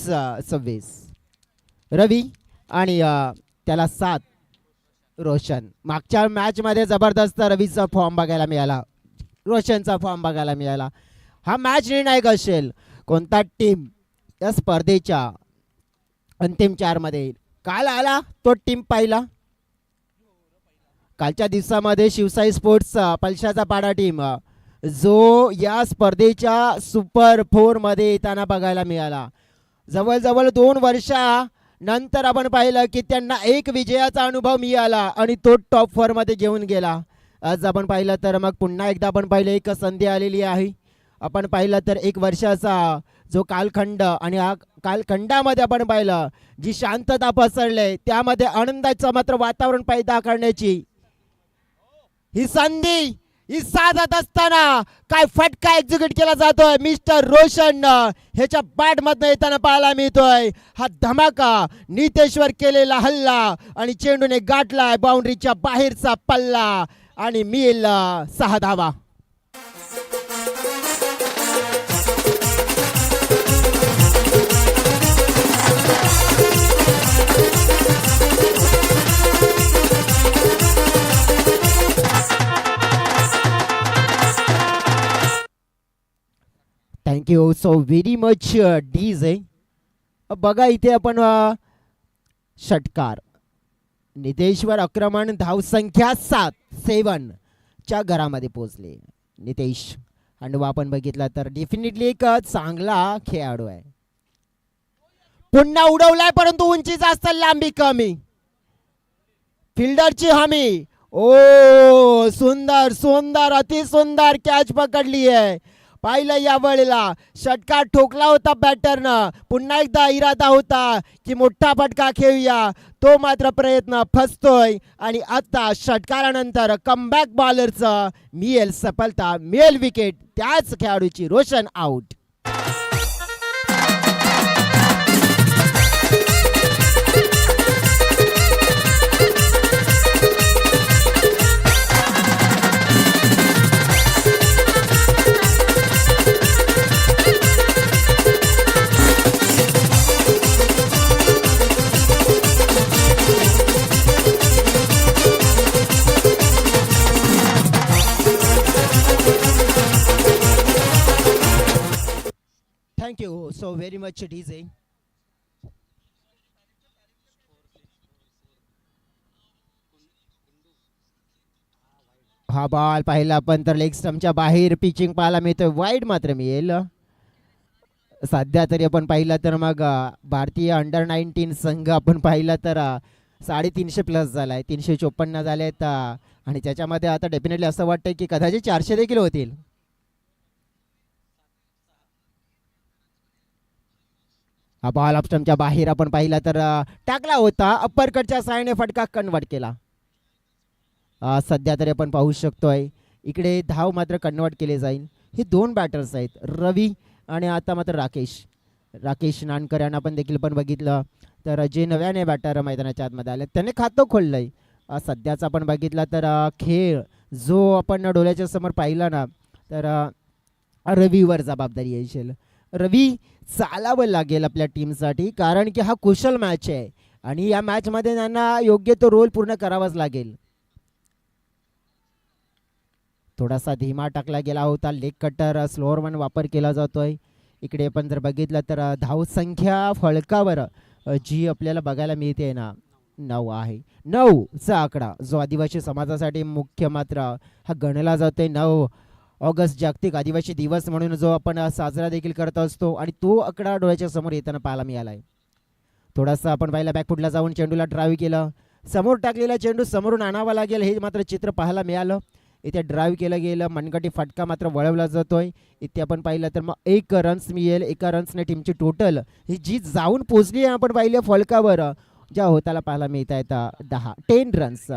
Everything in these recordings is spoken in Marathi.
26 रवी आणि त्याला 7 रोशन. मागच्या मॅच मध्ये जबरदस्त रवीचा फॉर्म बघायला मिळाला, रोशनचा फॉर्म बघायला मिळाला. हा मॅच निर्णायक असेल. कोणता टीम या स्पर्धेच्या अंतिम 4 मध्ये काल आला तो टीम पाहिला. कालच्या दिवसामध्ये शिवसाई स्पोर्ट्स पलशाचा पाडा टीम जो या स्पर्धेच्या सुपर 4 मध्ये येताना बघायला मिळाला. जवळजवळ 2 वर्षानंतर आपण पाहिलं की त्यांना एक विजयाचा अनुभव मिळाला आणि तो टॉप 4 मध्ये घेऊन गेला. आज आपण पाहिलं तर मग पुन्हा एकदा आपण पाहिलं एक संधी आलेली आहे. आपण पाहिलं तर 1 वर्षाचा जो कालखंड आणि हा कालखंडामध्ये आपण पाहिलं जी शांतता पसरले त्यामध्ये आनंदाचं मात्र वातावरण पैदा करण्याची ही संधी ही साधत असताना काय फटका एक्झिक्यूट केला जातोय. मिस्टर रोशन ह्याच्या बॅट मधनं येताना पाहायला मिळतोय. हा धमाका नितेशवर केलेला हल्ला आणि चेंडूने गाठलाय बाउंड्रीच्या बाहेरचा पल्ला आणि मिळेल 6 धावा. Thank you so very much DJ. बघा इथे आपण षटकार नितेशवर आक्रमण धावसंख्या 7 च्या घरामध्ये पोहोचले नितेश. आणि आपण बघितलं तर डेफिनेटली एक चांगला खेळाडू आहे. पुन्हा उडवलाय परंतु उंची जास्त लांबी कमी. फिल्डरची हमी. ओ सुंदर सुंदर अति सुंदर कॅच पकडली आहे. पाहिलं या वेळेला षटकार ठोकला होता बॅटरनं. पुन्हा एकदा इरादा होता की मोठा फटका खेळूया, तो मात्र प्रयत्न फसतोय आणि आता षटकारानंतर कमबॅक बॉलरचं मिळेल सफलता, मिळेल विकेट. त्याच खेळाडूची Roshan out. Thank you so very much DJ. हा बॉल पाहिला आपण तर लेग स्टंपच्या बाहेर पिचिंग पाहायला मिळतोय. वाईड मात्र मिळेल. सध्या तरी आपण पाहिलं तर मग भारतीय अंडर-19 संघ आपण पाहिला तर 350 प्लस झालाय, 354 झालेत आणि त्याच्यामध्ये आता डेफिनेटली असं वाटतंय की कदाचित 400 देखील होतील. हा बॉल ऑप्शनच्या बाहेर आपण पाहिला तर टाकला होता. अप्परकटच्या साहाय्याने फटका कन्वर्ट केला. सध्या तरी आपण पाहू शकतोय इकडे धाव मात्र कन्वर्ट केले जाईल. हे 2 बॅटर्स आहेत रवी आणि आता मात्र राकेश नानकर यांना आपण देखील पण बघितलं तर जे नव्याने बॅटर मैदानाच्या आतमध्ये आले त्याने खातं खोललंय. सध्याचा आपण बघितला तर खेळ जो आपण डोळ्याच्या समोर पाहिला ना तर रवीवर जबाबदारी येईल. रवी चालावं लागेल आपल्या टीमसाठी कारण की हा कुशल मॅच आहे आणि या मॅचमध्ये त्यांना योग्य तो रोल पूर्ण करावाच लागेल. थोडासा धीमा टाकला गेला होता. लेग कटर स्लोअर वन वापर केला जातोय. इकडे आपण जर बघितलं तर धावसंख्या फळकावर जी आपल्याला बघायला मिळते ना 9 आहे. 9चा आकडा जो आदिवासी समाजासाठी मुख्य मात्र हा गणला जातोय. 9 ऑगस्ट जागतिक आदिवासी दिवस म्हणून जो आपण साजरा देखील करत असतो आणि तो आकडा डोळ्याच्या समोर येताना पाहायला मिळालाय. थोडासा आपण पाहिला बॅकफुटला जाऊन चेंडूला ड्राईव्ह केलं. समोर टाकलेला चेंडू समोरून आणावा लागेल हे मात्र चित्र पाहायला मिळालं. इथे ड्राईव्ह केलं गेलं. मनगटी फटका मात्र वळवला जातोय. इथे आपण पाहिलं तर मग 1 रन्स मिळेल. 1 रन्सने टीमची टोटल ही जी जाऊन पोचली आहे आपण पाहिलं फलकावर ज्या होताला पाहायला मिळत आहेत 10 रन्स.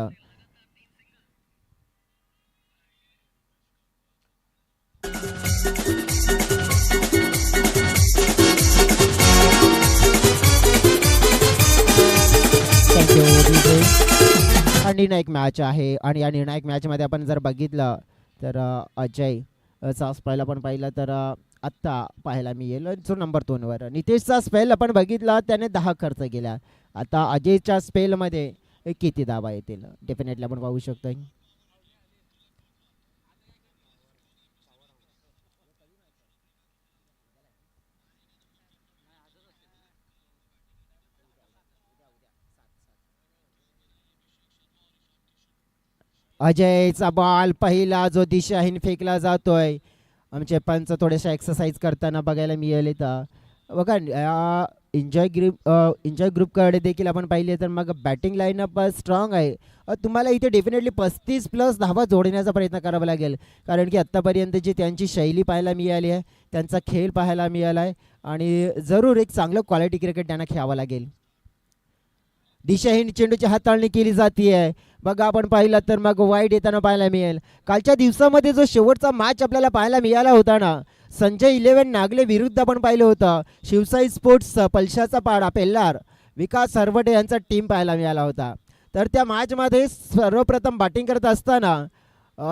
हा निर्णायक मॅच आहे आणि या निर्णायक मॅच मध्ये आपण जर बघितलं तर अजय चा पहिला पण पाहिलं तर आत्ता पाहायला मिळेल जो नंबर 2वर. नितेशचा स्पेल आपण बघितला, त्याने 10 खर्च केला. आता अजयच्या स्पेलमध्ये किती धावा येतील डेफिनेटली आपण पाहू शकतो. अजयचा बॉल पहिला जो दिशाहीन फेकला जातोय. आमचे पंच थोडेसे एक्सरसाइज करताना बघायला मिळाले. तर बघा एन्जॉय ग्रुपकडे देखील आपण पाहिले तर मग बॅटिंग लाईनअप स्ट्रॉंग आहे. तुम्हाला इथे डेफिनेटली 35+ धावा जोडण्याचा प्रयत्न करावा लागेल, कारण की आत्तापर्यंतची त्यांची शैली पाहायला मिळाली आहे, त्यांचा खेळ पाहायला मिळाला आहे आणि जरूर एक चांगलं क्वालिटी क्रिकेट त्यांना खेळावं लागेल. दिशाहीन चेंडूची हाताळणी केली जाते. बघा आपण पाहिलं तर मग वाईट येताना पाहायला मिळेल. कालच्या दिवसामध्ये जो शेवटचा मॅच आपल्याला पाहायला मिळाला होता ना, संजय 11 नागले विरुद्ध आपण पाहिलं होतं. शिवसाई स्पोर्ट्स पलशाचा पाडा पेल्लार विकास हरवटे यांचा टीम पाहायला मिळाला होता. तर त्या मॅचमध्ये सर्वप्रथम बॅटिंग करत असताना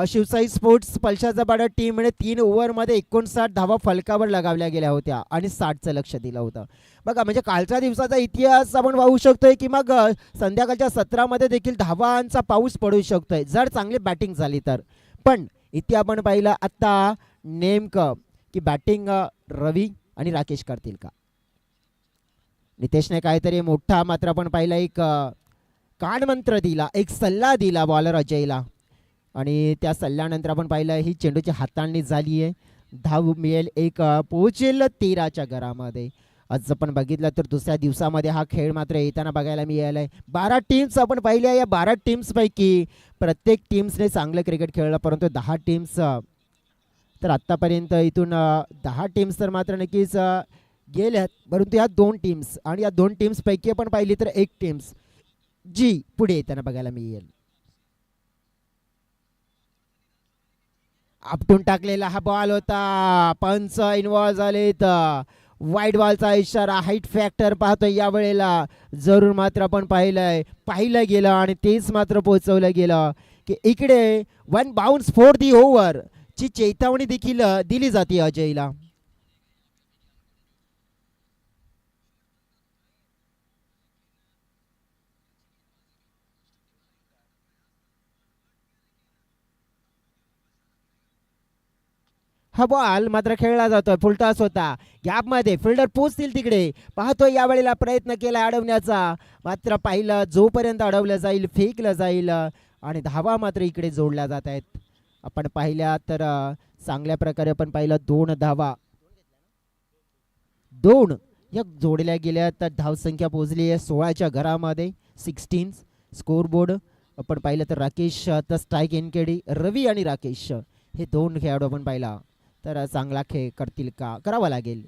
शिवसाई स्पोर्ट्स पलशाचा पाडा टीमने 3 ओव्हरमध्ये 59 धावा फलकावर लगावल्या गेल्या होत्या आणि 60चं लक्ष दिलं होतं. बघा म्हणजे कालच्या दिवसाचा इतिहास आपण पाहू शकतोय की मग संध्याकाळच्या सत्रामध्ये देखील धावांचा पाऊस पडू शकतोय जर चांगली बॅटिंग झाली तर. पण इथे आपण पाहिलं आत्ता नेमकं की बॅटिंग रवी आणि राकेश करतील का. नितेशने काहीतरी मोठा मात्र आपण पाहिला एक कानमंत्र दिला, एक सल्ला दिला बॉलर अजयला आणि त्या सल्ल्यानंतर आपण पाहिलं ही चेंडूची हाताळणी झाली आहे. धाव मिळेल एक पोहोचेल 13च्या घरामध्ये. आज आपण बघितलं तर दुसऱ्या दिवसामध्ये हा खेळ मात्र येताना बघायला मिळाला आहे. 12 टीम्स आपण पाहिल्या. या 12 टीम्सपैकी प्रत्येक टीम्सने चांगलं क्रिकेट खेळलं, परंतु 10 टीम्स तर आत्तापर्यंत इथून 10 टीम्स तर मात्र नक्कीच गेल्यात, परंतु या 2 टीम्स आणि या 2 टीम्सपैकी आपण पाहिली तर एक टीम्स जी पुढे येताना बघायला मिळेल. आपटून टाकलेला हा बॉल होता, पंच इन्व्हॉल्व झाले तर वाईट बॉलचा इशारा. हाईट फॅक्टर पाहतोय यावेळेला जरूर मात्र आपण पाहिलं गेलं आणि तेच मात्र पोहोचवलं गेलं की इकडे 1 बाउन्स फॉर दी ओव्हर ची चेतावणी देखील दिली जाते अजयला. हा बॉल मात्र खेळला जातोय, फुलटॉस होता. गॅपमध्ये फिल्डर पोचतील तिकडे पाहतोय यावेळेला प्रयत्न केला अडवण्याचा, मात्र पाहिलं जोपर्यंत अडवलं जाईल फेकलं जाईल आणि धावा मात्र इकडे जोडल्या जात आहेत. आपण पाहिल्या तर चांगल्या प्रकारे आपण पाहिलं 2 धावा 2 या जोडल्या गेल्या तर धावसंख्या पोहोचली आहे 16च्या घरामध्ये. 16 स्कोरबोर्ड आपण पाहिलं तर राकेश तर स्ट्राईक एनकेडी रवी आणि राकेश हे 2 खेळाडू आपण पाहिला तर चांगला खेळ करतील का, करावा लागेल.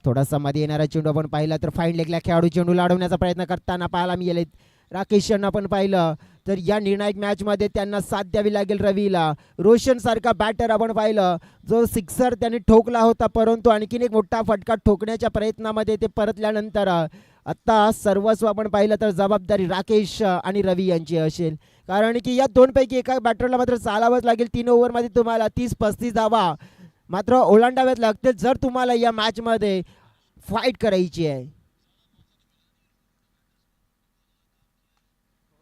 थोडासा मध्ये येणारा चेंडू आपण पाहिला तर फाईन लेगला खेळाडू चेंडू लाडवण्याचा प्रयत्न करताना पाहायला मिळेल. राकेश यांना आपण पाहिलं तर या निर्णायक मॅचमध्ये त्यांना साथ द्यावी लागेल रवीला. रोशन सारखा बॅटर आपण पाहिलं जो सिक्सर त्यांनी ठोकला होता, परंतु आणखीन एक मोठा फटका ठोकण्याच्या प्रयत्नामध्ये ते परतल्यानंतर आत्ता सर्वस्व आपण पाहिलं तर जबाबदारी राकेश आणि रवी यांची असेल, कारण की या 2 पैकी एका बॅटरला मात्र चालावंच लागेल. 3 ओव्हरमध्ये तुम्हाला 30-35 धावा मात्र ओलांडाव्यात लागतील जर तुम्हाला या मॅचमध्ये फाईट करायची आहे.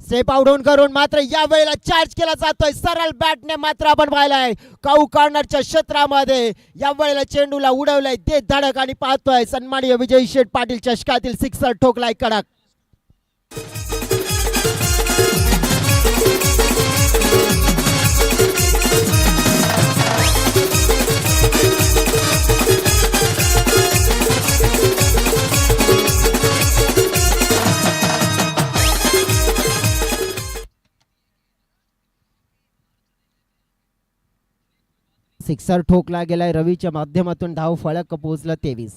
स्टेप आउट करून मात्र या वेळेला चार्ज केला जातोय सरळ बॅटने मात्र आपण पाहिलाय काऊ कॉर्नरच्या क्षेत्रामध्ये या वेळेला चेंडूला उडवलंय ते धडक आणि पाहतोय सन्माननीय विजय शेठ पाटील चषकातील सिक्सर ठोकलाय कडक. सिक्सर ठोकला गेलाय रवीच्या माध्यमातून. धाव फळक पोहोचलं 23.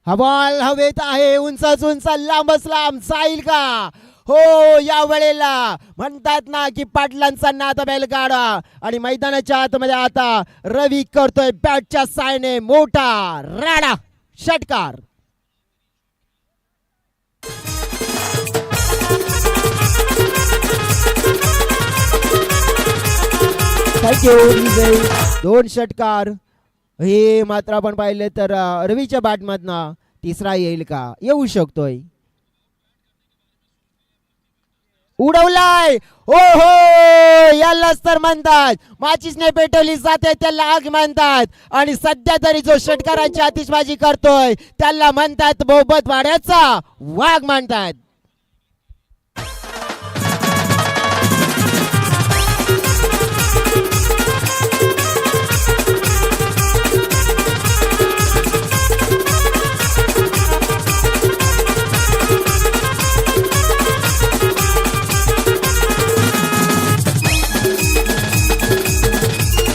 हा बॉल हवेत आहे, उंचच उंच लांबच लांब जाईल का. हो या वेळेला म्हणतात ना की पाटलांचा नाद बैलगाडा आणि मैदानाच्या आतमध्ये आता रवी करतोय बॅटच्या सायने मोठा राडा षटकार. थँक्यू. दोन षटकार. हे मात्र आपण पाहिले तर रवीच्या बॅटमधनं तिसरा येईल का? येऊ शकतोय. उडवलाय. हो हो, यालाच तर म्हणतात माचीसने पेटवली जाते त्याला आग म्हणतात. आणि सध्या तरी जो षटकारांची आतिषबाजी करतोय त्याला म्हणतात मोहब्बत वाड्याचा वाघ म्हणतात.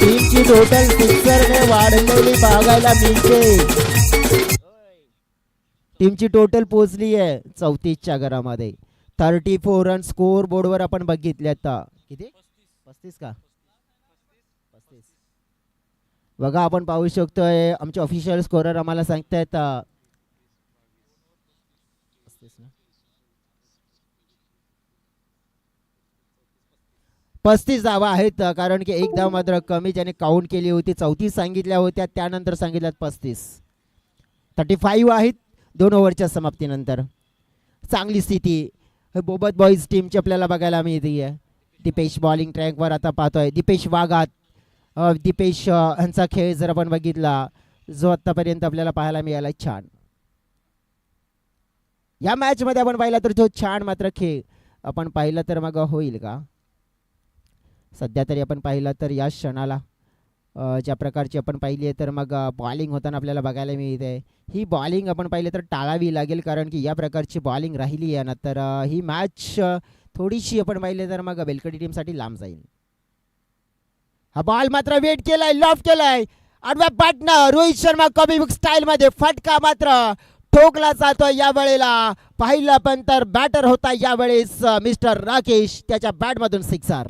टीमची टोटल सिक्सरने वाढलेली बघायला मिळते. टीमची टोटल पोहोचली आहे 34च्या घरामध्ये. 34 रन स्कोर बोर्डवर आपण बघितले आता. किती? 35 का? 35. बघा आपण पाहू शकतोय आमचे ऑफिशियल स्कोरर आम्हाला सांगतायत 35 धावा आहेत. कारण की एक धाव मात्र कमी ज्याने काउंट केली होती. 34 सांगितल्या होत्या त्यानंतर सांगितल्यात 35. 35 आहेत 2 ओव्हरच्या समाप्तीनंतर. चांगली स्थिती बोबत बॉईज टीमची आपल्याला बघायला मिळते. दीपेश बॉलिंग ट्रॅकवर आता पाहतोय. दीपेश वाघात. दीपेश यांचा खेळ जर आपण बघितला जो आतापर्यंत आपल्याला पाहायला मिळाला छान. या मॅच मध्ये आपण पाहिला तर तो छान मात्र खेळ आपण पाहिला तर मग होईल का? सध्या तरी आपण पाहिलं तर या क्षणाला ज्या प्रकारची आपण पाहिली आहे तर मग बॉलिंग होताना आपल्याला बघायला मिळते. ही बॉलिंग आपण पाहिली तर टाळावी लागेल कारण की या प्रकारची बॉलिंग राहिली आहे ना तर ही मॅच थोडीशी आपण पाहिली तर मग बेलकडी टीमसाठी लांब जाईल. हा बॉल मात्र वेट केलाय, लॉफ केलाय. आडव्या पाटनं रोहित शर्मा कॉपीबुक स्टाईल मध्ये फटका मात्र ठोकला जातोय. या वेळेला पाहिलं पण तर बॅटर होता यावेळेस मिस्टर राकेश. त्याच्या बॅटमधून सिक्सर.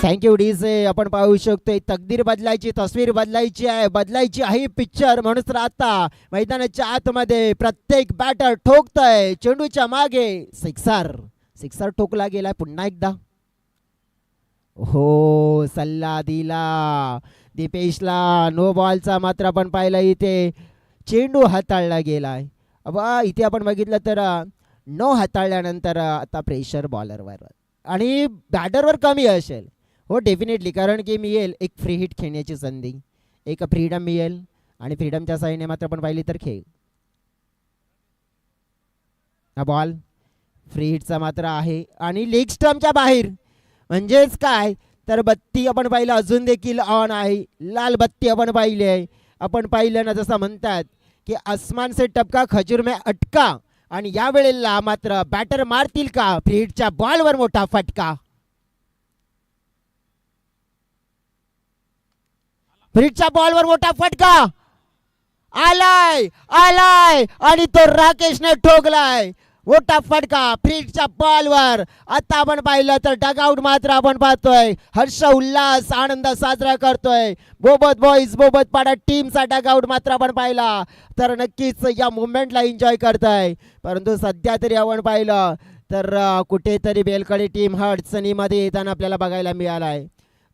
Thank you DJ. आपण पाहू शकतोय तकदीर बदलायची, तस्वीर बदलायची आहे, बदलायची आहे पिक्चर. म्हणून तर आता मैदानाच्या आतमध्ये प्रत्येक बॅटर ठोकतय चेंडूच्या मागे. सिक्सर. सिक्सर ठोकला गेलाय पुन्हा एकदा. हो सल्ला दिला दीपेशला. नो बॉलचा मात्र आपण पाहिला इथे चेंडू हाताळला गेलाय. इथे आपण बघितलं तर नो हाताळल्यानंतर आता प्रेशर बॉलरवर आणि बॅटरवर कमी असेल. हो डेफिनेटली कारण की मिळेल एक फ्री हिट खेळण्याची संधी, एक फ्रीडम मिळेल आणि फ्रीडमच्या साईने मात्र आपण पाहिली तर खेळ. हा बॉल फ्री हिटचा मात्र आहे आणि लेग स्टंपच्या बाहेर. म्हणजेच काय तर बत्ती आपण पाहिलं अजून देखील ऑन आहे. लाल बत्ती आपण पाहिली आहे. आपण पाहिलं ना जसं म्हणतात की आसमान से टपका खजूर में अटका. आणि या वेळेला मात्र बॅटर मारतील का? फ्री हिटच्या बॉलवर मोठा फटका. फ्री हिटच्या बॉलवर मोठा फटका आलाय आलाय आणि तो राकेशने ठोकलाय. मोठा फटका फ्रीडच्या बॉलवर. आता आपण पाहिलं तर डगआउट मात्र आपण पाहतोय हर्ष उल्हास आनंद साजरा करतोय. बोबत बॉईज बोबत पाडा टीमचा डगआउट मात्र आपण पाहिला तर नक्कीच या मुवमेंटला एन्जॉय करताय. परंतु सध्या तरी आपण पाहिलं तर कुठेतरी बेलकडी टीम हा अडचणीमध्ये येताना आपल्याला बघायला मिळालाय.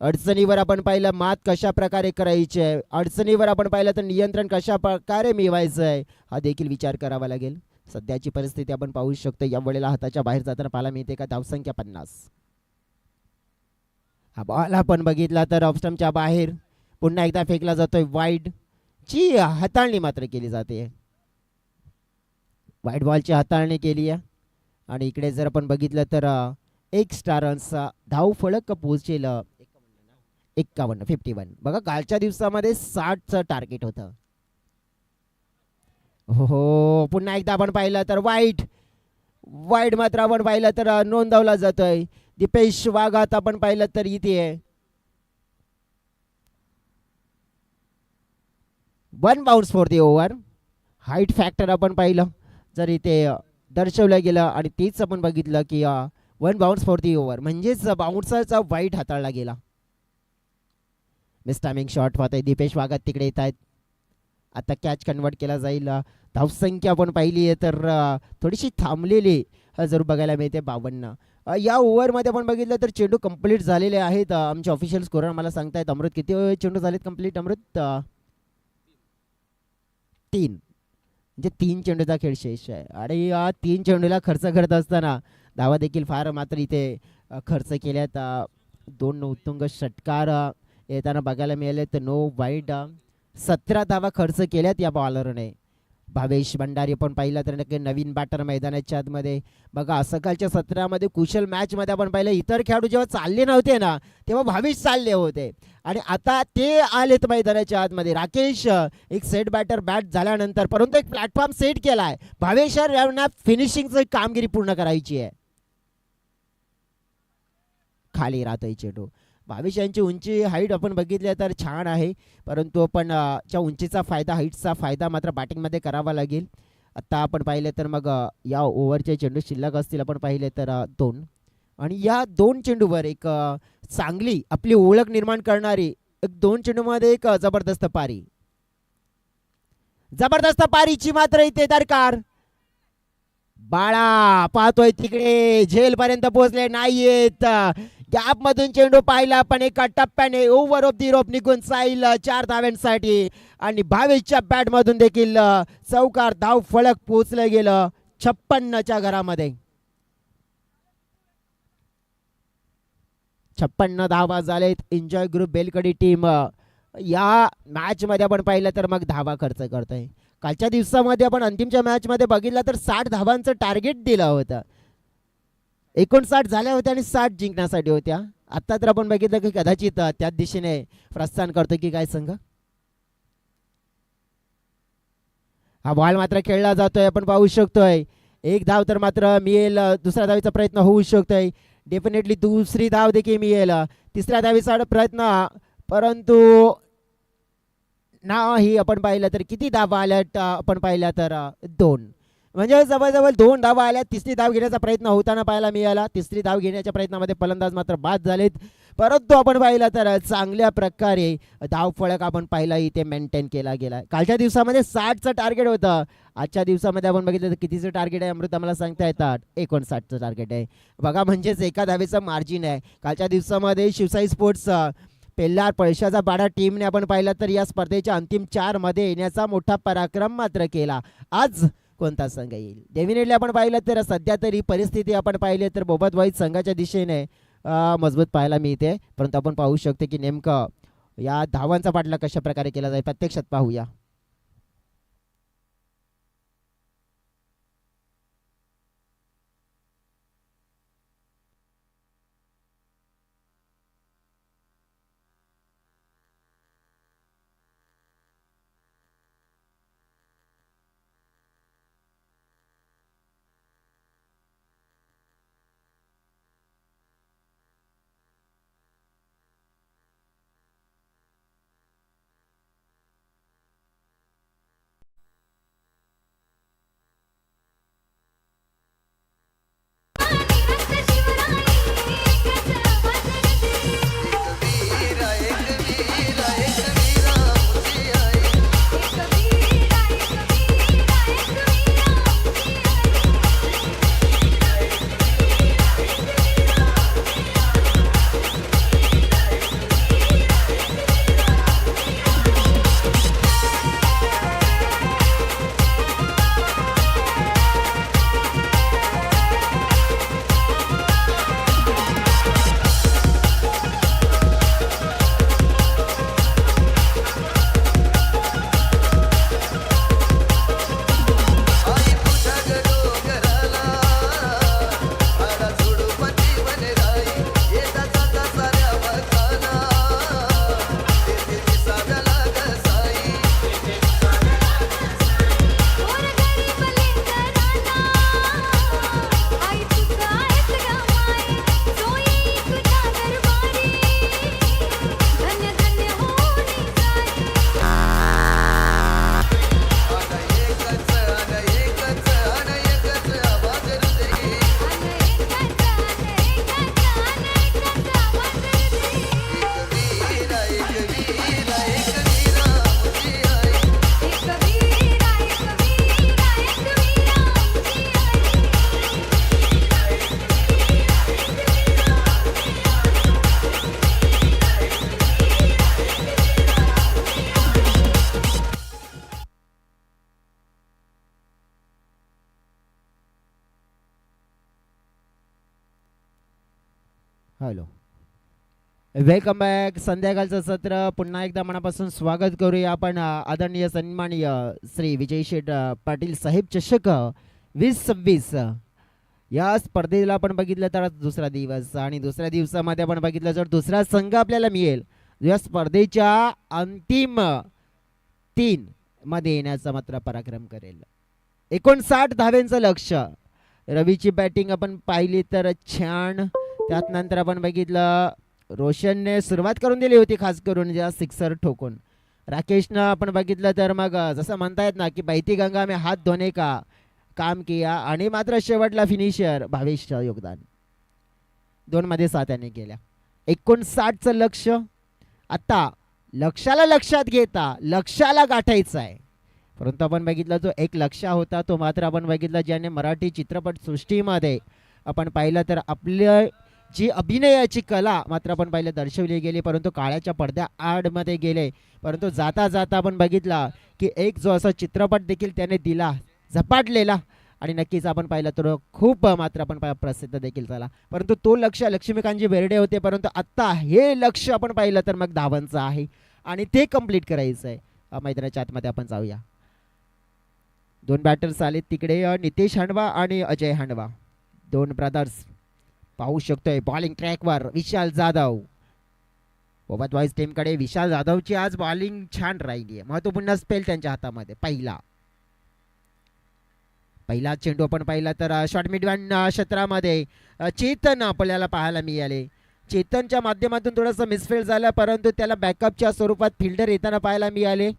अडचणीवर आपण पाहिलं मात कशा प्रकारे करायची आहे, अडचणीवर आपण पाहिलं तर नियंत्रण कशा प्रकारे मिळवायचं आहे हा देखील विचार करावा लागेल. सध्याची परिस्थिती आपण पाहू शकतो. या वेळेला हाताच्या बाहेर जाताना पाहायला मिळते का धावसंख्या 50. हा बॉल आपण बघितला तर ऑफस्टंपच्या बाहेर पुन्हा एकदा फेकला जातोय. वाईड ची हाताळणी मात्र केली जाते. वाईड बॉलची हाताळणी केली आहे आणि इकडे जर आपण बघितलं तर एक्स्ट्रा रन्सचा धाव फलक पोहोचेल 51. बघा कालच्या दिवसामध्ये 60चं टार्गेट होतं. हो पुन्हा एकदा आपण पाहिलं तर वाईट मात्र आपण पाहिलं तर नोंदवला जातोय. दीपेश वाघात आपण पाहिलं तर इथे 1 bounce for the over. Height factor आपण पाहिलं जर इथे दर्शवलं गेलं आणि तेच आपण बघितलं की 1 बाउन्स फॉर दी ओव्हर म्हणजेच बाउन्सरचा वाईट हाताळला गेला. मिस टायमिंग शॉट पाहतोय दीपेश वाघत तिकडे येत आहेत. आता कॅच कन्वर्ट केला जाईल. धावसंख्या आपण पाहिली आहे तर थोडीशी थांबलेली जरूर बघायला मिळते 52. या ओव्हरमध्ये आपण बघितलं तर चेंडू कंप्लीट झालेले आहेत. आमचे ऑफिशियल स्कोरर मला सांगतायत. अमृत किती चेंडू झालेत कंप्लीट अमृत? 3. म्हणजे 3 चेंडूचा खेळ शेष आहे आणि या 3 चेंडूला खर्च करत असताना धावा देखील फार मात्र इथे खर्च केल्यात. 2 उत्तुंग षटकार येताना बघायला मिळाले तर नो वाईट. 17 धावा खर्च केल्यात या बॉलरने. भावेश भंडारी पण पाहिलं तर नक्की नवीन बॅटर मैदानाच्या आतमध्ये. बघा सकाळच्या सत्रामध्ये कुशल मॅचमध्ये आपण पाहिलं इतर खेळाडू जेव्हा चालले नव्हते ना तेव्हा भावेश चालले होते आणि आता ते आलेत मैदानाच्या आतमध्ये. राकेश एक सेट बॅटर बॅट झाल्यानंतर परंतु एक प्लॅटफॉर्म सेट केला आहे. भावेश यांना फिनिशिंगची कामगिरी पूर्ण करायची आहे. खाली राहतोय चेंडू. भावेश यांची उंची हाईट आपण बघितली तर छान आहे परंतु आपण च्या उंचीचा फायदा हाईटचा फायदा मात्र बॅटिंगमध्ये करावा लागेल. आत्ता आपण पाहिले तर मग या ओव्हरचे चेंडू शिल्लक असतील आपण पाहिले तर 2 आणि या 2 चेंडूवर एक चांगली आपली ओळख निर्माण करणारी एक 2 चेंडूमध्ये एक जबरदस्त पारी. जबरदस्त पारीची मात्र इथे दरकार. बाळा पाहतोय तिकडे झेल पर्यंत पोहोचले नाहीयेत. गॅप मधून चेंडू पाहिला पण एका टप्प्याने ओव्हर ऑफ दी रोप निघून जाईल 4 धाव्यांसाठी आणि भावेशच्या बॅट मधून देखील चौकार धाव फलक पोहोचलं गेलं 56च्या घरामध्ये. 56 धावा झालेत. एन्जॉय ग्रुप बेलकडी टीम या मॅच मध्ये आपण पाहिलं तर मग धावा खर्च करतोय. कालच्या दिवसामध्ये आपण अंतिमच्या मॅच मध्ये बघितलं तर 60 धावांचं टार्गेट दिलं होतं. 59 झाल्या होत्या आणि 60 जिंकण्यासाठी होत्या. आता तर आपण बघितलं की कदाचित त्याच दिशेने प्रस्थान करतो की काय संघ. हा बॉल मात्र खेळला जातोय आपण पाहू शकतोय. एक धाव तर मात्र मिळेल. दुसऱ्या धावीचा प्रयत्न होऊ शकतोय. डेफिनेटली दुसरी धाव देखील मिळेल. तिसऱ्या धावीचा प्रयत्न परंतु नाही. आपण पाहिलं तर किती धावा आल्यात आपण पाहिल्या तर 2 म्हणजे जवळजवळ 2 धावा आल्या. तिसरी धाव घेण्याचा प्रयत्न होताना पाहायला मिळाला. तिसरी धाव घेण्याच्या प्रयत्नामध्ये फलंदाज मात्र बाद झालेत परंतु आपण पाहिलं तर चांगल्या प्रकारे धाव फळक आपण पाहिला इथे मेंटेन केला गेला. कालच्या दिवसामध्ये 60चं टार्गेट होतं. आजच्या दिवसामध्ये आपण बघितलं तर कितीचं टार्गेट आहे अमृत आम्हाला सांगता येतात? 59चं टार्गेट आहे. बघा म्हणजेच एका धावेचं मार्जिन आहे. कालच्या दिवसामध्ये शिवसाई स्पोर्ट्स पेल्लार पळशाचा पाडा टीमने आपण पाहिलं तर या स्पर्धेच्या अंतिम 4 मध्ये येण्याचा मोठा पराक्रम मात्र केला. आज कोणता संघ येईल डेफिनेटली आपण पाहिलं तर सध्या तरी परिस्थिती आपण पाहिली तर बोबत वाईट संघाच्या दिशेने मजबूत पाहायला मिळते परंतु आपण पाहू शकतो की नेमकं या धावांचा पाठला कशा प्रकारे केला जाईल प्रत्यक्षात पाहूया. Hello, welcome back. संध्याकाळचं सत्र पुन्हा एकदा मनापासून स्वागत करूया आपण आदरणीय सन्माननीय श्री विजय शेठ पाटील साहेब चषक 2026 या स्पर्धेला आपण बघितलं तर आज दुसरा दिवस आणि दुसऱ्या दिवसामध्ये आपण बघितलं तर दुसरा संघ आपल्याला मिळेल या स्पर्धेच्या अंतिम 3 मध्ये येण्याचा मात्र पराक्रम करेल. 59 धाव्यांचं लक्ष. रवीची बॅटिंग आपण पाहिली तर छान. त्यात नंतर आपण बघितलं रोशनने सुरुवात करून दिली होती खास करून ज्या सिक्सर ठोकून. राकेशनं आपण बघितलं तर मग जसं म्हणतायत ना की बहती गंगा में हात धोने का काम किया आणि मात्र शेवटला फिनिशर भावेशचं योगदान 2 मध्ये 7 याने केल्या. 59चं लक्ष. आता लक्षाला लक्षात घेता लक्षाला गाठायचं आहे, परंतु आपण बघितलं जो एक लक्ष होता तो मात्र आपण बघितला ज्याने मराठी चित्रपट सृष्टीमध्ये आपण पाहिलं तर आपल्या जी अभिनयाची कला मात्र आपण पाहिलं दर्शवली गेली, परंतु काळाच्या पडद्या आडमध्ये गेले. परंतु जाता जाता आपण बघितला की एक जो असा चित्रपट देखील त्याने दिला झपाटलेला आणि नक्कीच आपण पाहिलं तर खूप मात्र आपण प्रसिद्ध देखील झाला. परंतु तो लक्ष लक्ष्मीकांतजी बेर्डे होते, परंतु आत्ता हे लक्ष आपण पाहिलं तर मग धावांचं आहे आणि ते कंप्लीट करायचं आहे. मैदानाच्या आतमध्ये आपण जाऊया. 2 बॅटर्स आले तिकडे, नितेश हांडवा आणि अजय हांडवा, 2 ब्रदर्स. पाहू शकतोय बॉलिंग ट्रॅकवर विशाल जाधव. सोबत वाईज टीमकडे विशाल जाधवची आज बॉलिंग छान राहिली आहे. महत्वपूर्ण स्पेल त्यांच्या हातामध्ये. पहिला चेंडू आपण पाहिला तर शॉर्ट मिडवॅन क्षेत्रामध्ये चेतन आपल्याला पाहायला मिळाले. चेतनच्या माध्यमातून थोडंसं मिसफील्ड झालं, परंतु त्याला बॅकअपच्या स्वरूपात फिल्डर येताना पाहायला मिळाले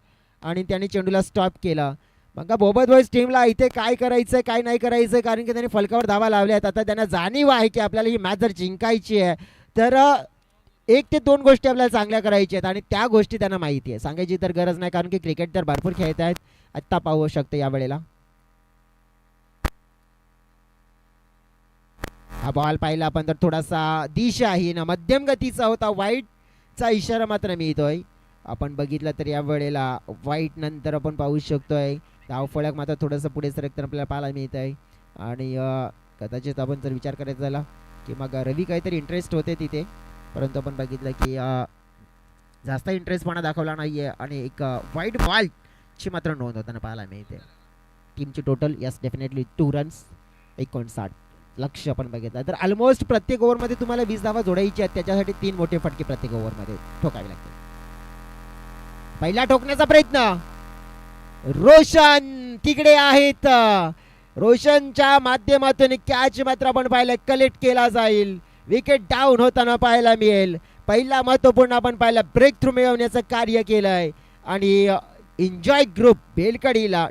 आणि त्याने चेंडूला स्टॉप केला. मग बोबत बॉईज टीमला इथे काय करायचं काय नाही करायचं, कारण की त्यांनी फलकावर धावा लावल्यात. आता त्यांना जाणीव आहे की आपल्याला ही मॅच जर जिंकायची आहे तर 1 ते 2 गोष्टी आपल्याला चांगल्या करायच्या आहेत आणि त्या गोष्टी त्यांना माहिती आहे. सांगायची तर गरज नाही, कारण की क्रिकेट तर भरपूर खेळत आहेत. आत्ता पाहू शकतो यावेळेला हा बॉल पाहिला आपण तर थोडासा दिशाहीन मध्यम गतीचा होता. वाईटचा इशारा मात्र मिळतोय. आपण बघितलं तर या वेळेला वाईट नंतर आपण पाहू शकतोय धावफलक मात्र थोडंसं पुढे सरकताना आपल्याला पाहायला मिळत आहे. आणि कदाचित आपण जर विचार करायचा झाला की मग रवी काहीतरी इंटरेस्ट होते तिथे, परंतु आपण बघितलं की जास्त इंटरेस्टपणा दाखवला नाही आहे आणि एक वाईट बॉलची मात्र नोंद होताना पाहायला मिळते. टीमची टोटल यस डेफिनेटली 2 रन्स. 59 लक्ष आपण बघितलं तर ऑलमोस्ट प्रत्येक ओव्हरमध्ये तुम्हाला 20 धावा जोडायची आहेत. त्याच्यासाठी 3 मोठे फटके प्रत्येक ओव्हरमध्ये ठोकावे लागतील. पहिला ठोकण्याचा प्रयत्न रोशन तिकडे आहेत. रोशनच्या माध्यमातून कॅच मात्र आपण पाहिलं कलेक्ट केला जाईल. विकेट डाऊन होताना पाहायला मिळेल. पहिला महत्वपूर्ण आपण पाहिलं ब्रेक थ्रू मिळवण्याचं कार्य केलंय आणि एन्जॉय ग्रुप बेलकडीला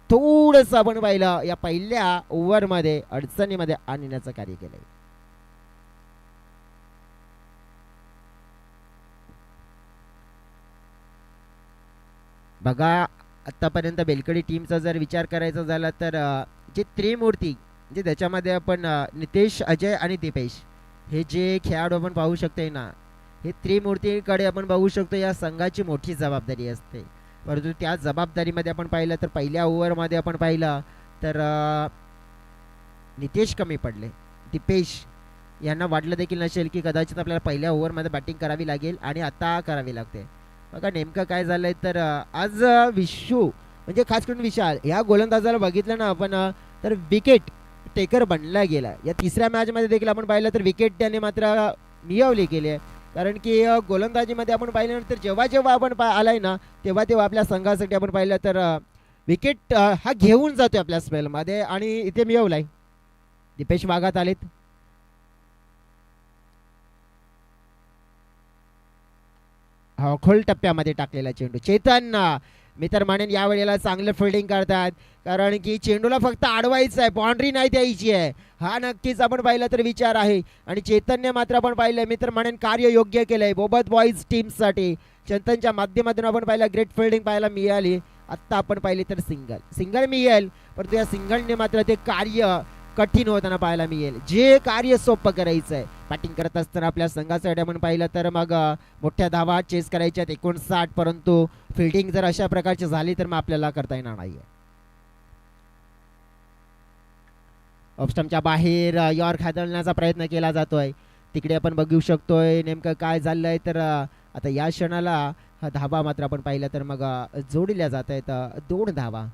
थोडंसं आपण पाहिलं या पहिल्या ओव्हरमध्ये अडचणीमध्ये आणण्याचं कार्य केलंय. बघा आत्तापर्यंत बेलकडी टीमचा जर विचार करायचा झाला तर जे त्रिमूर्ती म्हणजे त्याच्यामध्ये आपण नितेश, अजय आणि दीपेश हे जे खेळाडू आपण पाहू शकतोय ना, हे त्रिमूर्तीकडे आपण पाहू शकतो या संघाची मोठी जबाबदारी असते. परंतु त्या जबाबदारीमध्ये आपण पाहिलं तर पहिल्या ओव्हरमध्ये आपण पाहिलं तर नितेश कमी पडले. दीपेश यांना वाटलं देखील नसेल की कदाचित आपल्याला पहिल्या ओव्हरमध्ये बॅटिंग करावी लागेल आणि आता करावी लागते. बघा नेमकं काय झालंय तर आज विशू म्हणजे खास करून विशाल या गोलंदाजाला बघितलं ना आपण तर विकेट टेकर बनला गेला. या तिसऱ्या मॅचमध्ये देखील आपण पाहिलं तर विकेट त्याने मात्र मिळवली गेली आहे, कारण की गोलंदाजीमध्ये आपण पाहिल्यानंतर जेव्हा जेव्हा आपण आलाय ना तेव्हा तेव्हा आपल्या संघासाठी आपण पाहिलं तर विकेट हा घेऊन जातोय आपल्या स्पेलमध्ये आणि इथे मिळवलाय. दीपेश भागात आलेत. खोल टप्प्यामध्ये टाकलेला चेंडू चेतन मी तर म्हणेन यावेळेला चांगलं फिल्डिंग करतात, कारण की चेंडूला फक्त अडवायचं आहे, बाउंड्री नाही द्यायची आहे. हा नक्कीच आपण पाहिलं तर विचार आहे आणि चेतनने मात्र आपण पाहिलं मी तर म्हणेन कार्य योग्य केलंय बोबत बॉईज टीमसाठी. चेतनच्या माध्यमातून आपण पाहिलं ग्रेट फिल्डिंग पाहायला मिळाली. आत्ता आपण पाहिले तर सिंगल मिळेल, परंतु या सिंगलने मात्र ते कार्य कठीण होताना पाहायला मिळेल. जे कार्य सोपं करायचं आहे बॅटिंग करत असताना आपल्या संघासाठी आपण पाहिलं तर मग मोठ्या धावा चेस करायच्या 59, परंतु फिल्डिंग जर अशा प्रकारची झाली तर मग आपल्याला करता येणार नाहीये. ऑफस्टंपच्या बाहेर यॉर्क हादळण्याचा प्रयत्न केला जातोय. तिकडे आपण बघू शकतोय नेमकं काय झालंय. तर आता या क्षणाला हा धाबा मात्र आपण पाहिलं तर मग जोडल्या जात आहेत 2 धावा.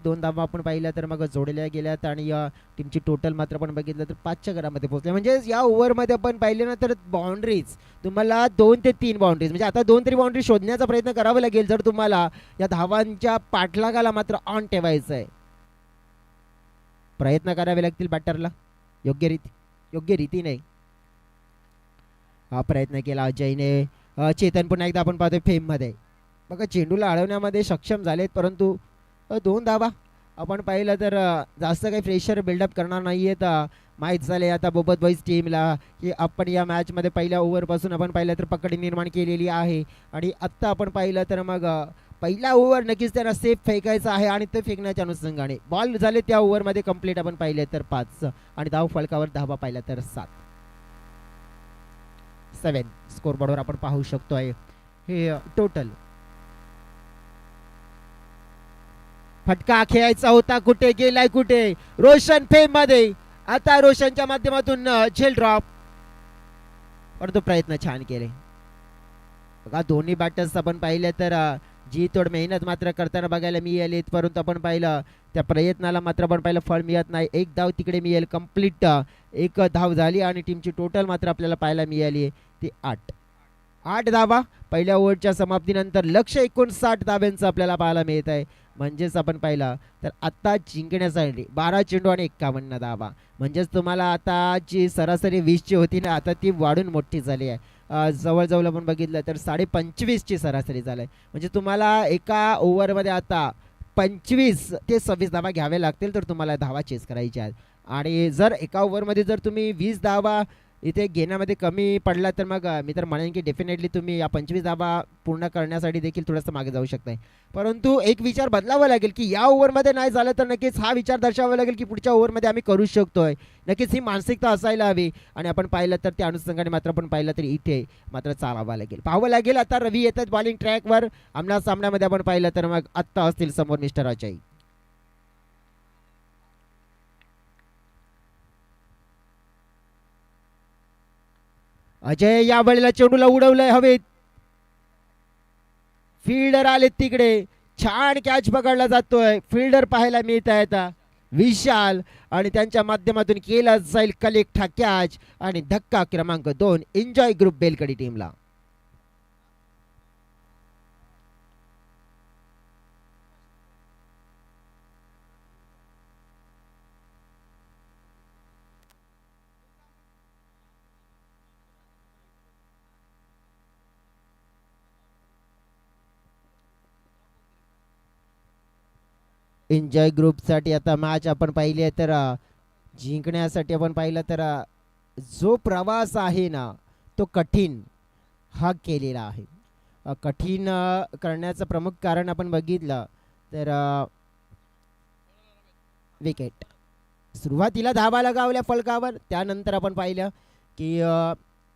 2 धावा आपण पाहिल्या तर मग जोडल्या गेल्यात आणि टीमची टोटल मात्र आपण बघितलं तर 5च्या घरामध्ये पोहोचले. म्हणजे या ओव्हरमध्ये आपण पाहिले ना तर बाउंड्रीज तुम्हाला 2 ते 3 बाउंड्रीज म्हणजे आता 2 तरी बाउंड्री शोधण्याचा प्रयत्न करावा लागेल जर तुम्हाला या धावांच्या पाठलागाला मात्र ऑन ठेवायचं आहे. प्रयत्न करावे लागतील बॅटरला योग्य रीतीने. हा प्रयत्न केला अजयने. चेतन पुन्हा एकदा आपण पाहतोय फेममध्ये बघा चेंडूला अडवण्यामध्ये सक्षम झालेत परंतु 2 धावा आपण पाहिलं तर जास्त काही प्रेशर बिल्डअप करणार नाही आहेत. माहीत झाले आता बोबत बॉईज टीमला की आपण या मॅचमध्ये पहिल्या ओव्हरपासून आपण पाहिलं तर पकड निर्माण केलेली आहे आणि आत्ता आपण पाहिलं तर मग पहिला ओव्हर नक्कीच त्यांना सेफ फेकायचा आहे आणि ते फेकण्याच्या अनुषंगाने बॉल झाले त्या ओव्हरमध्ये कंप्लीट आपण पाहिले तर 5 आणि धाव फलकावर धावा पाहिला तर 7 स्कोरबोर्डवर आपण पाहू शकतोय हे टोटल. फटका खेळायचा होता कुठे गेलाय कुठे रोशन फेम मध्ये. आता रोशनच्या माध्यमातून झेल ड्रॉप परंतु प्रयत्न छान केले बघा. दोन्ही बॅटर्स आपण पाहिले तर जी तोड मेहनत मात्र करताना बघायला मिळाली परंतु आपण पाहिलं त्या प्रयत्नाला मात्र आपण पाहिलं फळ मिळत नाही. 1 धाव तिकडे मिळेल कंप्लीट 1 धाव झाली आणि टीमची टोटल मात्र आपल्याला पाहायला मिळाली ती 8 धावा पहिल्या ओव्हरच्या समाप्तीनंतर लक्ष्य 59 धाब्यांचं आपल्याला पाहायला मिळत आहे. म्हणजेच आपण पाहिलं तर आत्ता जिंकण्यासाठी 12 चेंडू आणि 51 धावा म्हणजेच तुम्हाला आता जी सरासरी 20ची होती ना आता ती वाढून मोठी झाली आहे. जवळजवळ आपण बघितलं तर 25.5ची सरासरी झाली आहे. म्हणजे तुम्हाला एका ओव्हरमध्ये आता 25 ते 26 धावा घ्यावे लागतील तर तुम्हाला धावा चेस करायच्या आहेत. आणि जर एका ओव्हरमध्ये जर तुम्ही 20 धावा इथे घेण्यामध्ये कमी पडला तर मग मी तर म्हणेन की डेफिनेटली तुम्ही या 25 धावा पूर्ण करण्यासाठी देखील थोडंसं मागे जाऊ शकताय. परंतु एक विचार बदलावा लागेल की या ओव्हरमध्ये नाही झालं तर नक्कीच हा विचार दर्शवावा लागेल की पुढच्या ओव्हरमध्ये आम्ही करू शकतोय. नक्कीच ही मानसिकता असायला हवी आणि आपण पाहिलं तर त्या अनुषंगाने मात्र आपण पाहिलं तर इथे मात्र चालावं लागेल पाहावं लागेल. आता रवी येतात बॉलिंग ट्रॅकवर. आमना सामन्यामध्ये आपण पाहिलं तर मग आत्ता असतील समोर मिस्टर अजय. अजय या वेळेला चेंडूला उडवलंय हवेत. फिल्डर आले तिकडे छान कॅच पकडला जातोय. फिल्डर पाहायला मिळत आहेत विशाल आणि त्यांच्या माध्यमातून केला जाईल कलेक्ट हा कॅच आणि धक्का क्रमांक 2 एन्जॉय ग्रुप बेलकडी टीमला. एन्जॉय ग्रुपसाठी आता मॅच आपण पाहिली आहे तर जिंकण्यासाठी आपण पाहिलं तर जो प्रवास आहे ना तो कठीण हा केलेला आहे. कठीण करण्याचं प्रमुख कारण आपण बघितलं तर विकेट सुरुवातीला धावा लगावल्या फलकावर त्यानंतर आपण पाहिलं की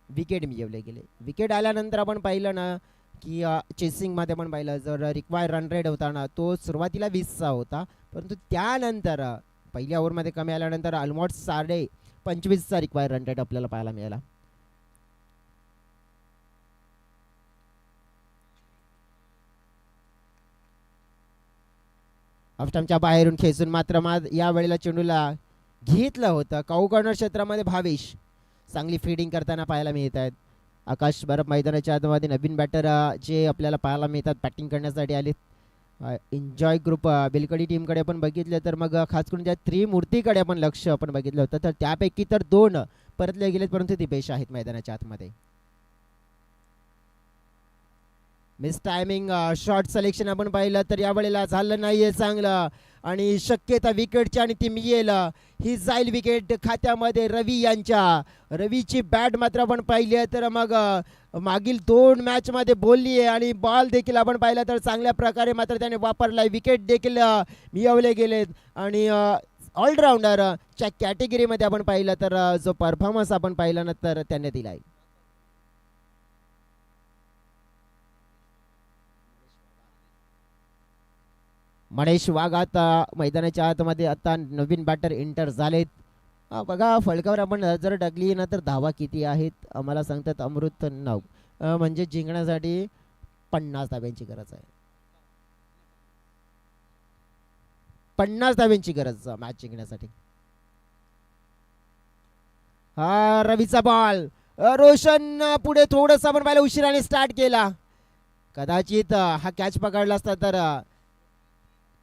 विकेट मिळवले गेले. विकेट आल्यानंतर आपण पाहिलं ना की चेसिंगमध्ये पण पाहिलं जर रिक्वायर रन रेट होता ना तो सुरुवातीला 20चा होता परंतु त्यानंतर पहिल्या ओव्हरमध्ये कमी आल्यानंतर ऑलमोस्ट 25.5चा रिक्वायर रन रेट आपल्याला पाहायला मिळाला. ऑफस्टंपच्या बाहेरून खेचून मात्र या वेळेला चेंडूला घेतलं होतं. काऊ कॉर्नर क्षेत्रामध्ये भावेश चांगली फिल्डिंग करताना पाहायला मिळत आहेत. आकाश बरफ मैदानाच्या आतमध्ये नवीन बॅटर जे आपल्याला पाहायला मिळतात बॅटिंग करण्यासाठी आले. एन्जॉय ग्रुप बेलकडी टीमकडे आपण बघितलं तर मग खास करून त्या त्रिमूर्तीकडे आपण लक्ष आपण बघितलं होतं तर त्यापैकी तर 2 परतले गेलेत परंतु ती बेश आहेत मैदानाच्या आतमध्ये. मिस टायमिंग शॉर्ट सिलेक्शन आपण पाहिलं तर यावेळेला झालं नाहीये चांगलं आणि शक्यता विकेटची आणि ती मिळेल ही जाईल विकेट खात्यामध्ये रवी यांच्या. रवीची बॅट मात्र आपण पाहिली आहे तर मग मागील 2 मॅचमध्ये बोलली आहे आणि बॉल देखील आपण पाहिला तर चांगल्या प्रकारे मात्र त्याने वापरलाय. विकेट देखील मिळवले गेलेत आणि ऑलराऊंडरच्या कॅटेगरीमध्ये आपण पाहिलं तर जो परफॉर्मन्स आपण पाहिला ना तर त्याने दिलाय. मनेश वाघ आता मैदानाच्या आतमध्ये आता नवीन बॅटर एंटर झालेत. हा बघा फलकावर आपण जर टाकली ना तर धावा किती आहेत आम्हाला सांगतात अमृत 9. म्हणजे जिंकण्यासाठी 50 धाब्यांची गरज आहे. 50 धाब्यांची गरज मॅच जिंकण्यासाठी. हा रवीचा बॉल. रोशन पुढे थोडस आपण पाहिलं उशिराने स्टार्ट केला. कदाचित हा कॅच पकडला असता तर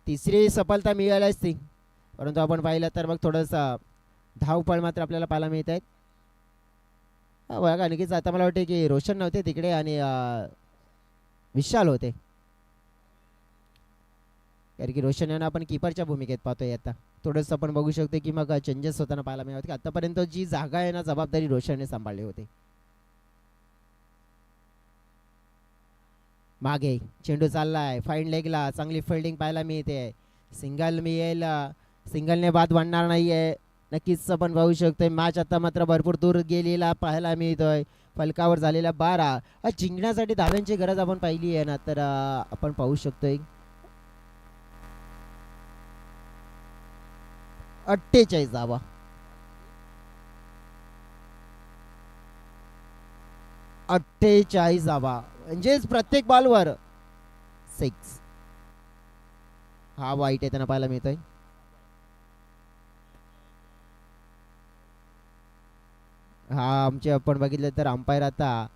तिसरी सफलता मिळाली असती. परंतु आपण पाहिलं तर मग थोडस धावपळ मात्र आपल्याला पाहायला मिळत आहेत. बघा नक्कीच आता मला वाटते की रोशन नव्हते तिकडे आणि विशाल होते. कारण की रोशन यांना आपण किपरच्या भूमिकेत पाहतोय. आता थोडंसं आपण बघू शकतो की मग चेंजेस होताना पाहायला मिळत की आतापर्यंत जी जागा आहे ना जबाबदारी रोशनने सांभाळली होती. मागे चेंडू चाललाय फाईन लेगला चांगली फिल्डिंग पाहायला मिळते. सिंगल मिळेल. सिंगलने बाद वाढणार नाहीये. नक्कीच आपण पाहू शकतोय मॅच आता मात्र भरपूर दूर गेलेला पाहायला मिळतोय. फलकावर झालेला 12. जिंकण्यासाठी धाव्यांची गरज आपण पाहिली आहे ना तर आपण पाहू शकतोय 48 धावा. 48 धावा म्हणजेच प्रत्येक बॉलवर 6. हा वाईट आहे त्यांना पाहायला मिळतोय. हा आमचे आपण बघितलं तर अंपायर आता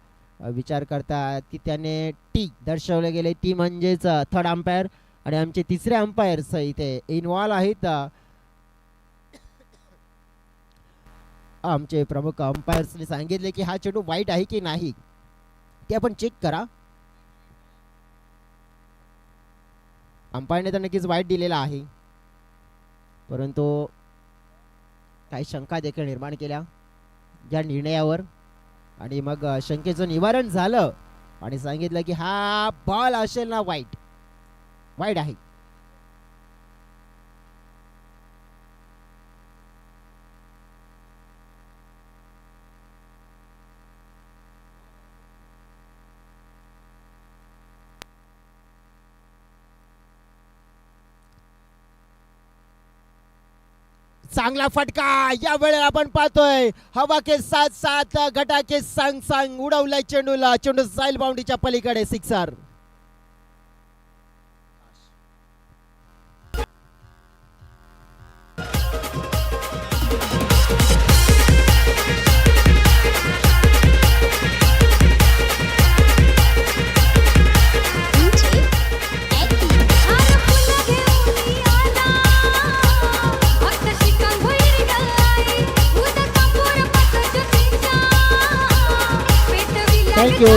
विचार करतात की त्याने टी दर्शवले गेले. टी म्हणजेच थर्ड अंपायर आणि आमचे तिसरे अंपायर्स इथे इन्व्हॉल्व आहेत. आमचे प्रमुख अंपायर्सने सांगितले की हा चेंडू वाईट आहे की नाही ते आपण चेक करा. अंपायरने तर नक्कीच वाईट दिलेला आहे परंतु काही शंका देखील निर्माण केल्या या निर्णयावर आणि मग शंकेचं निवारण झालं आणि सांगितलं की हा बॉल असेल ना वाईट वाईट आहे. चांगला फटका या वेळेला आपण पाहतोय. हवा के साथ साथ गटा के संग संग उडवलाय चेंडूला. चेंडू जाईल बाउंड्रीच्या पलीकडे. सिक्सर. थँक्यू.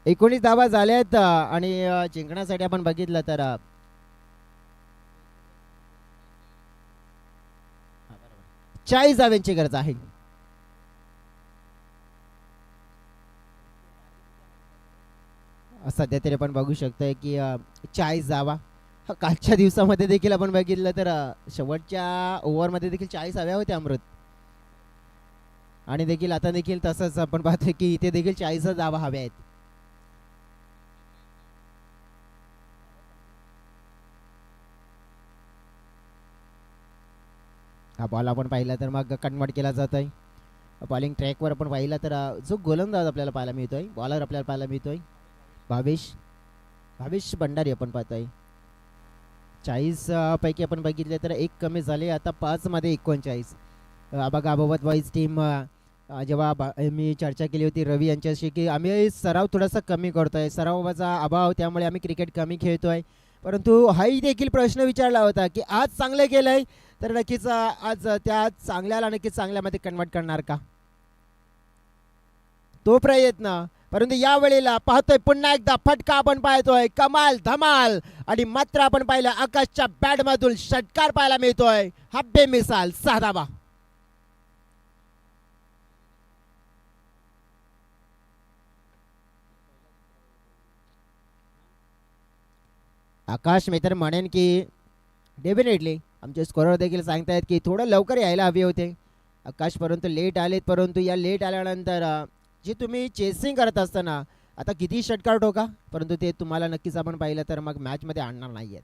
19 धावा झाल्यात आणि जिंकण्यासाठी आपण बघितलं तर 40 धाव्यांची गरज आहे. सध्या तरी आपण बघू शकतोय की 40 धावा. कालच्या दिवसामध्ये देखील आपण बघितलं तर शेवटच्या ओव्हरमध्ये देखील 40 हव्या होत्या अमृत आणि देखील आता देखील तसंच आपण पाहतोय की इथे देखील 40 धावा हव्या आहेत. हा बॉल आपण पाहिला तर मग कन्वर्ट केला जात आहे. बॉलिंग ट्रॅकवर आपण पाहिला तर जो गोलंदाज आपल्याला पाहायला मिळतोय बॉलर आपल्याला पाहायला मिळतोय भावेश भंडारी आपण पाहतोय. 40 पैकी आपण बघितले तर एक कमी झाले आता 5 मध्ये 39. बघा अबाबत वाईज टीम जेव्हा मी चर्चा केली होती रवी यांच्याशी की आम्ही सराव थोडासा कमी करतोय. सरावाचा अभाव त्यामुळे आम्ही क्रिकेट कमी खेळतोय. परंतु हाही देखील प्रश्न विचारला होता की आज चांगलं केलंय तर नक्कीच आज त्या चांगल्याला नक्कीच चांगल्यामध्ये कन्वर्ट करणार का तो प्रयत्न. परंतु या वेळेला पाहतोय पुन्हा एकदा फटका आपण पाहतोय. कमाल धमाल आणि मात्र आपण पाहिलं आकाशच्या बॅट मधून षटकार पाहायला मिळतोय. हा बेमिसाल 6 धावा. आकाश मी तर म्हणेन की डेफिनेटली आमचे स्कोरर देखील सांगतायत की थोडं लवकर यायला हवे होते आकाश परंतु लेट आलेत. परंतु या लेट आल्यानंतर जे तुम्ही चेसिंग करत असताना आता किती षटकार ठोका परंतु ते तुम्हाला नक्कीच आपण पाहिलं तर मग मॅचमध्ये आणणार नाही आहेत.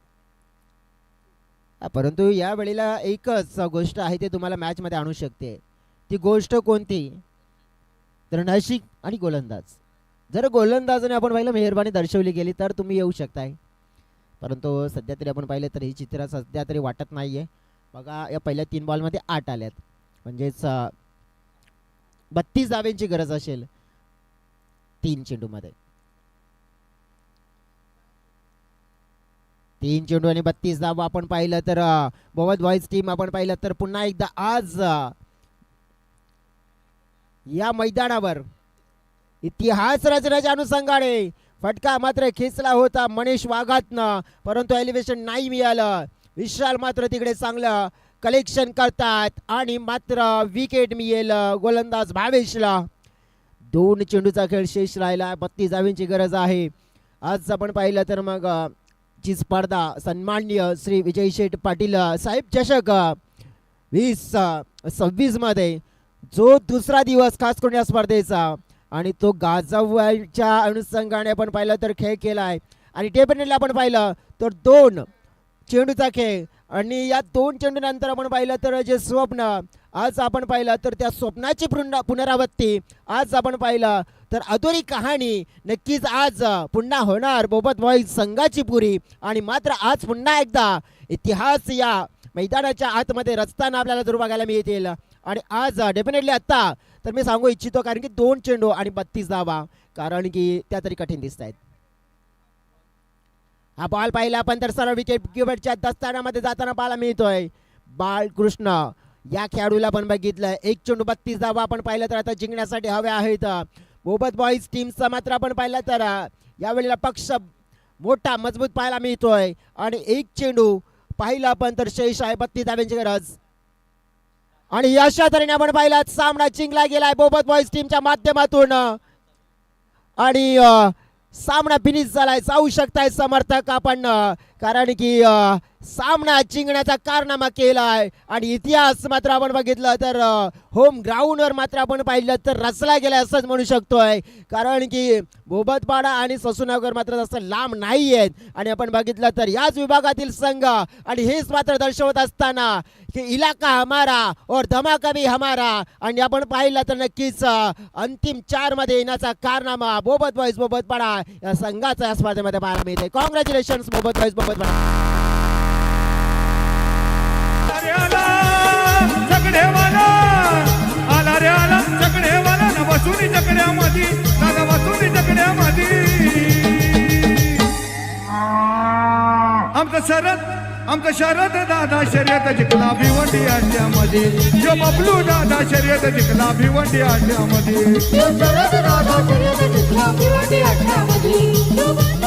परंतु या वेळेला एकच गोष्ट आहे ते तुम्हाला मॅच मध्ये आणू शकते. ती गोष्ट कोणती? तर नाशिक आणि गोलंदाज. जर गोलंदाजाने आपण पाहिलं मेहरबानी दर्शवली गेली तर तुम्ही येऊ शकताय, परंतु सध्या तरी आपण पाहिलं तर ही चित्र सध्या तरी वाटत नाहीये. बघा या पहिल्या 3 बॉलमध्ये 8 आल्यात, म्हणजेच 32 धावांची गरज असेल 3 चेंडूमध्ये. 3 चेंडू आणि 32 धावा आपण पाहिलं तर बोवत बॉईज टीम आपण पाहिलं तर पुन्हा एकदा आज या मैदानावर इतिहास रचण्याच्या अनुषंगाने फटका मात्र खेचला होता मनीष वाघातनं, परंतु एलिव्हेशन नाही मिळालं. विशाल मात्र तिकडे चांगलं कलेक्शन करतात आणि मात्र विकेट मिळेल गोलंदाज भावेशला. 2 चेंडूचा खेळ शेष राहिला, 32 धावांची गरज आहे. आज आपण पाहिलं तर मग ची स्पर्धा सन्माननीय श्री विजय शेठ पाटील साहेब चषक 2026 मध्ये जो दुसरा दिवस खास करून या स्पर्धेचा आणि तो गाजवायच्या अनुषंगाने आपण पाहिलं तर खेळ केलाय. आणि टेबलला आपण पाहिलं तर 2 चेंडूचा खेळ आणि या 2 चेंडू नंतर आपण पाहिलं तर जे स्वप्न आज आपण पाहिलं तर त्या स्वप्नाची पुनरावृत्ती आज आपण पाहिलं तर अधुरी कहाणी नक्कीच आज पुन्हा होणार बोबत बॉईज संघाची पुरी. आणि मात्र आज पुन्हा एकदा इतिहास या मैदानाच्या आतमध्ये रचताना आपल्याला जरूर बघायला मिळतील. आणि आज डेफिनेटली आत्ता तर मी सांगू इच्छितो कारण की 2 चेंडू आणि 32 धावा कारण की त्या तरी कठीण दिसत आहेत. हा बॉल पाहिला आपण तर सर्व विकेट किपरच्या दस्तानामध्ये जाताना पाहायला मिळतोय. बाळकृष्ण या खेळाडूला पण बघितलं. 1 चेंडू 32 धावा आपण पाहिलं तर आता जिंकण्यासाठी हव्या आहेत बोबत बॉईज टीमचा. मात्र आपण पाहिलं तर यावेळेला पक्ष मोठा मजबूत पाहायला मिळतोय आणि 1 चेंडू पाहिला आपण तर शेष आहे 32 धाव्यांची गरज. आणि अशा तऱ्हेने आपण पाहिला सामना जिंकला गेलाय बोबत बॉईज टीमच्या माध्यमातून आणि सामना फिनिश झालाय. जाऊ शकताय समर्थक आपण कारण की सामना जिंकण्याचा कारनामा केलाय आणि इतिहास मात्र आपण बघितलं तर होम ग्राउंडवर मात्र आपण पाहिलं तर रचला गेलाय असंच म्हणू शकतोय कारण की बोबतपाडा आणि ससूनगर मात्र जास्त लांब नाही आहेत. आणि आपण बघितलं तर याच विभागातील संघ आणि हेच मात्र दर्शवत असताना की इलाका हमारा और धमाका भी हमारा. आणि आपण पाहिलं तर नक्कीच अंतिम 4 मध्ये येण्याचा कारनामा बोबत बॉईज बोबतपाडा या संघाचा या स्पर्धेमध्ये पाहायला मिळते. कॉंग्रॅच्युलेशन्स बोबत बॉईज बोबतपाडा. आला रे आला चकडेवाला न बसून चकड्यामध्ये दादा बसून चकड्यामध्ये आमचं शरद दादा शर्यत जिंकला भिवंडी अड्ड्यामध्ये. जो बबलू दादा शर्यत जिंकला भिवंडी अड्ड्यामध्ये.